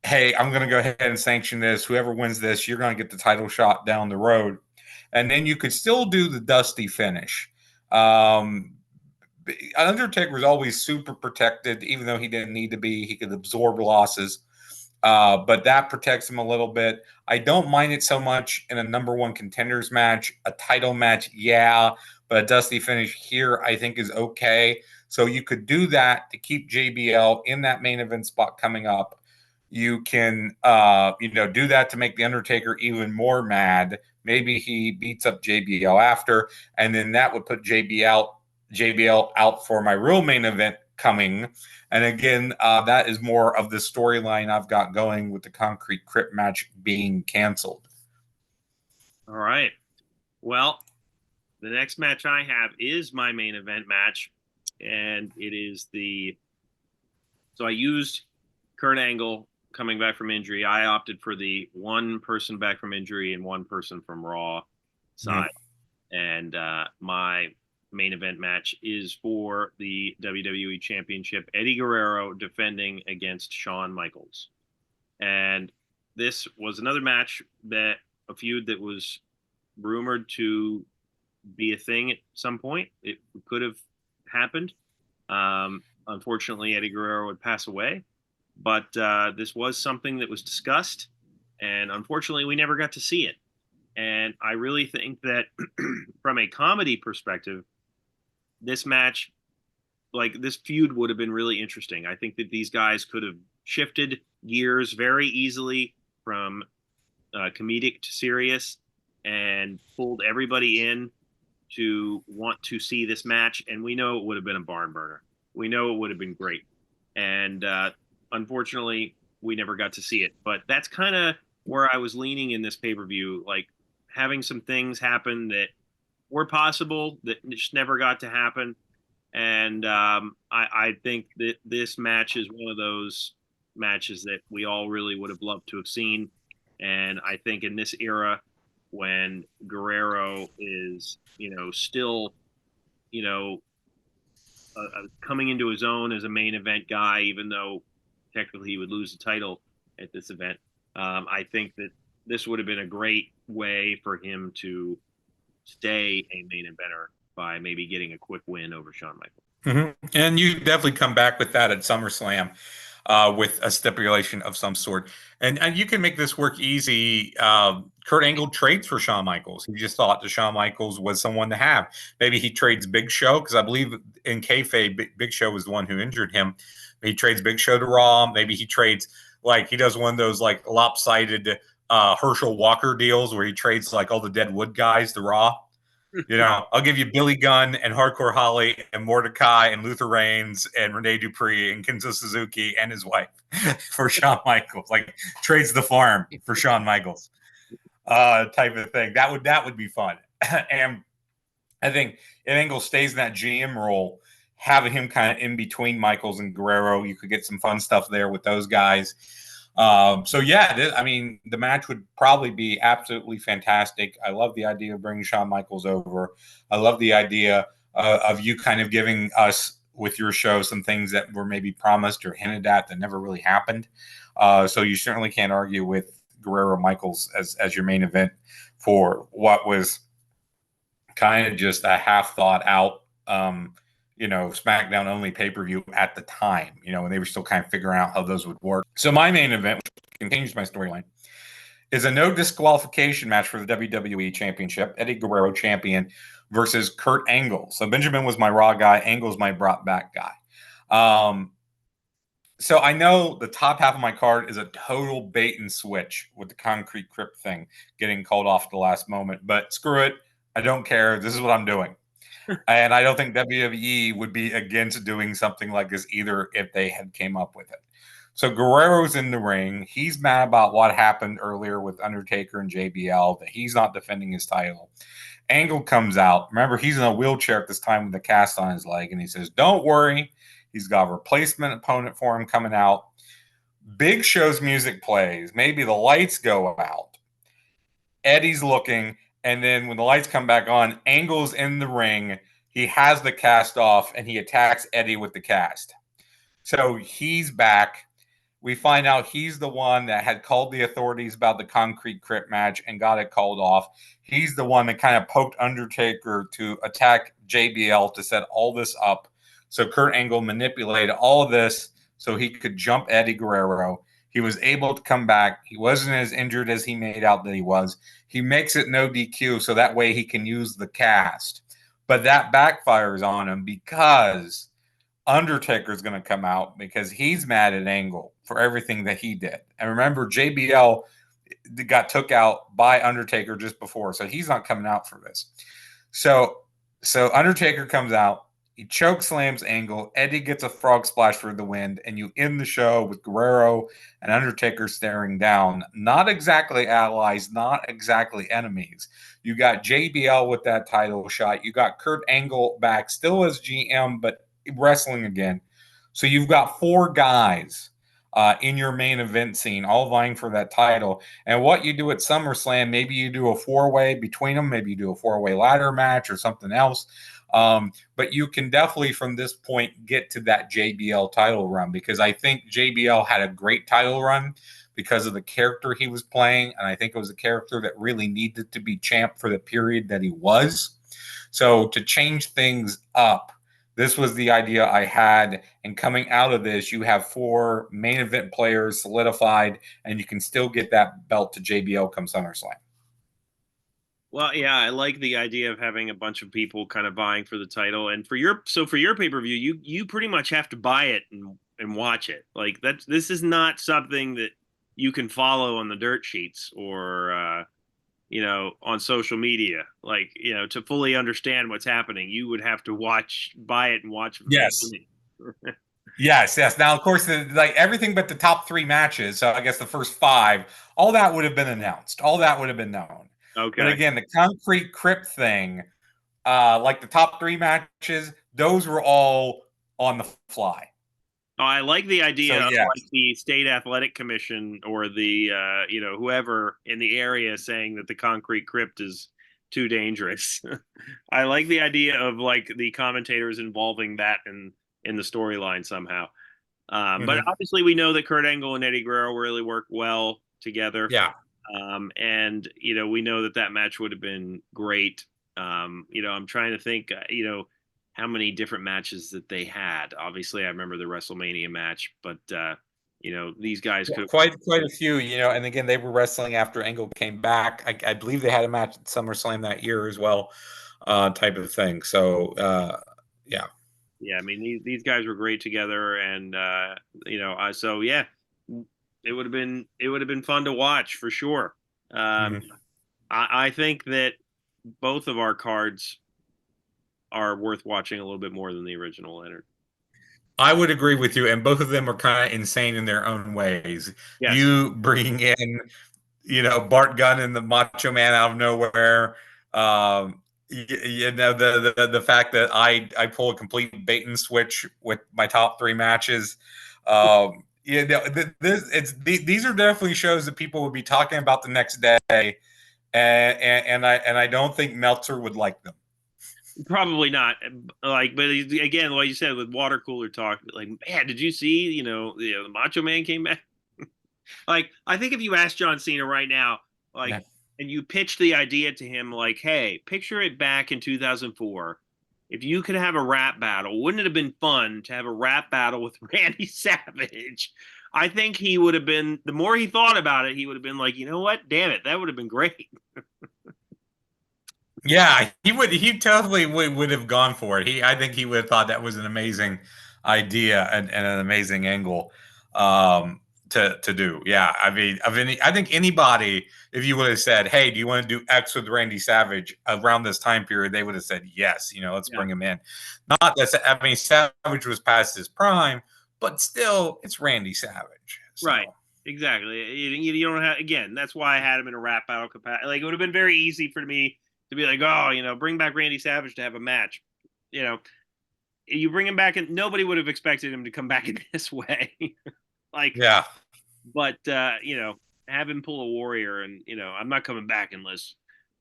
hey, I'm going to go ahead and sanction this. Whoever wins this, you're going to get the title shot down the road. And then you could still do the Dusty finish. Undertaker was always super protected, even though he didn't need to be. He could absorb losses, but that protects him a little bit. I don't mind it so much in a number one contenders match. A title match, yeah, but a Dusty finish here I think is okay. So you could do that to keep JBL in that main event spot coming up. You can, do that to make the Undertaker even more mad. Maybe he beats up JBL after, and then that would put JBL out for my real main event coming. And again, that is more of the storyline I've got going with the Concrete Crypt match being canceled. All right. Well, the next match I have is my main event match. And it is so I used Kurt Angle coming back from injury. I opted for the one person back from injury and one person from Raw side. Mm-hmm. And my main event match is for the WWE Championship. Eddie Guerrero defending against Shawn Michaels. And this was another match a feud that was rumored to be a thing at some point. It could have happened. Unfortunately, Eddie Guerrero would pass away. But this was something that was discussed. And unfortunately, we never got to see it. And I really think that from a comedy perspective, this match, like this feud would have been really interesting. I think that these guys could have shifted gears very easily from comedic to serious and pulled everybody in to want to see this match. And we know it would have been a barn burner. We know it would have been great. And unfortunately, we never got to see it. But that's kind of where I was leaning in this pay-per-view, like having some things happen that were possible that just never got to happen. And I think that this match is one of those matches that we all really would have loved to have seen. And I think in this era, when Guerrero is, still, coming into his own as a main event guy, even though technically he would lose the title at this event, I think that this would have been a great way for him to stay a main eventer by maybe getting a quick win over Shawn Michaels. Mm-hmm. And you definitely come back with that at SummerSlam with a stipulation of some sort. And you can make this work easy. Kurt Angle trades for Shawn Michaels. He just thought that Shawn Michaels was someone to have. Maybe he trades Big Show, because I believe in kayfabe, Big Show was the one who injured him. He trades Big Show to Raw. Maybe he trades, like, he does one of those like lopsided Herschel Walker deals where he trades like all the dead wood guys to Raw. I'll give you Billy Gunn and Hardcore Holly and Mordecai and Luther Reigns and Rene Dupree and Kenzo Suzuki and his wife for Shawn Michaels. Like, trades the farm for Shawn Michaels type of thing. That would be fun. And I think if Angle stays in that GM role, having him kind of in between Michaels and Guerrero, you could get some fun stuff there with those guys. The match would probably be absolutely fantastic. I love the idea of bringing Shawn Michaels over. I love the idea of you kind of giving us with your show some things that were maybe promised or hinted at that never really happened. So you certainly can't argue with Guerrero Michaels as your main event for what was kind of just a half thought out, SmackDown only pay-per-view at the time, when they were still kind of figuring out how those would work. So my main event, which continues my storyline, is a no disqualification match for the WWE Championship. Eddie Guerrero champion versus Kurt Angle. So Benjamin was my Raw guy. Angle's my brought back guy. So I know the top half of my card is a total bait and switch with the concrete crypt thing getting called off at the last moment. But screw it. I don't care. This is what I'm doing. And I don't think WWE would be against doing something like this either if they had came up with it. So Guerrero's in the ring. He's mad about what happened earlier with Undertaker and JBL, that he's not defending his title. Angle comes out. Remember, he's in a wheelchair at this time with a cast on his leg, and he says, don't worry. He's got a replacement opponent for him coming out. Big Show's music plays. Maybe the lights go out. Eddie's looking, and then when the lights come back on, Angle's in the ring. He has the cast off, and he attacks Eddie with the cast. So he's back. We find out he's the one that had called the authorities about the concrete crypt match and got it called off. He's the one that kind of poked Undertaker to attack JBL to set all this up. So Kurt Angle manipulated all of this so he could jump Eddie Guerrero. He was able to come back. He wasn't as injured as he made out that he was. He makes it no DQ so that way he can use the cast. But that backfires on him because Undertaker's going to come out because he's mad at Angle for everything that he did. And remember, JBL got took out by Undertaker just before, so he's not coming out for this. So Undertaker comes out. He choke slams Angle. Eddie gets a frog splash for the win, and you end the show with Guerrero and Undertaker staring down. Not exactly allies, not exactly enemies. You got JBL with that title shot. You got Kurt Angle back, still as GM, but wrestling again. So you've got 4 guys in your main event scene, all vying for that title. And what you do at SummerSlam, maybe you do a 4-way between them, maybe you do a 4-way ladder match or something else. But you can definitely from this point get to that JBL title run, because I think JBL had a great title run because of the character he was playing. And I think it was a character that really needed to be champ for the period that he was. So to change things up, this was the idea I had. And coming out of this, you have 4 main event players solidified, and you can still get that belt to JBL come SummerSlam. Well, yeah, I like the idea of having a bunch of people kind of vying for the title. And for your pay-per-view, you pretty much have to buy it and watch it. Like this is not something that you can follow on the dirt sheets or on social media. Like, to fully understand what's happening, you would have to buy it and watch it. Yes. Yes. Now, of course, like everything but the top 3 matches, so I guess the first 5, all that would have been announced. All that would have been known. Okay. But again, the concrete crypt thing, like the top 3 matches, those were all on the fly. Oh, I like the idea of like the state athletic commission or the whoever in the area saying that the concrete crypt is too dangerous. I like the idea of like the commentators involving that in the storyline somehow. But obviously we know that Kurt Angle and Eddie Guerrero really work well together. Yeah. And we know that match would have been great. I'm trying to think, how many different matches that they had. Obviously, I remember the WrestleMania match, but these guys could quite a few. And again, they were wrestling after Angle came back. I believe they had a match at SummerSlam that year as well, type of thing. So yeah. Yeah, I mean these guys were great together, and so yeah. It would have been fun to watch for sure. I think that both of our cards are worth watching a little bit more than the original, Leonard. I would agree with you, and both of them are kind of insane in their own ways. Yes. You bring in, Bart Gunn and the Macho Man out of nowhere. The fact that I pull a complete bait and switch with my top 3 matches. These are definitely shows that people would be talking about the next day, and I don't think Meltzer would like them. Probably not. Like, but again, like you said, with water cooler talk, like, man, did you see? The Macho Man came back. Like, I think if you ask John Cena right now, like, and you pitched the idea to him like, hey, picture it back in 2004. If you could have a rap battle, wouldn't it have been fun to have a rap battle with Randy Savage? I think he would have been, the more he thought about it, he would have been like, you know what? Damn it, that would have been great. Yeah, he totally would have gone for it. I think he would have thought that was an amazing idea and an amazing angle to do. Yeah, I mean, I think anybody, if you would have said, "Hey, do you want to do X with Randy Savage around this time period?" they would have said yes. Let's Yeah. bring him in. Not that I mean, Savage was past his prime, but still, it's Randy Savage. So. Right. Exactly. You don't have, again, that's why I had him in a rap battle capacity. Like, it would have been very easy for me to be like, oh, bring back Randy Savage to have a match. You bring him back, and nobody would have expected him to come back in this way. Like, Yeah. but have him pull a Warrior, and I'm not coming back unless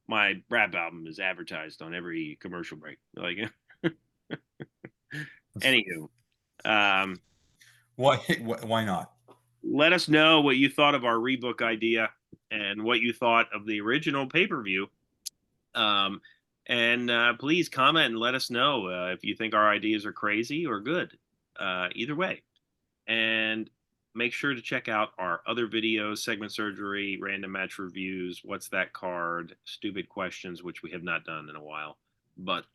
my rap album is advertised on every commercial break. Like, anywho, Why not? let us know what you thought of our rebook idea and what you thought of the original pay-per-view. And please comment and let us know if you think our ideas are crazy or good. Either way. And make sure to check out our other videos: segment surgery, random match reviews, what's that card, stupid questions, which we have not done in a while, but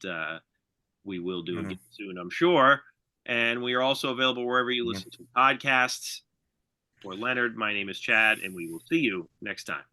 we will do again soon, I'm sure. And we are also available wherever you listen to podcasts. For Leonard, my name is Chad, and we will see you next time.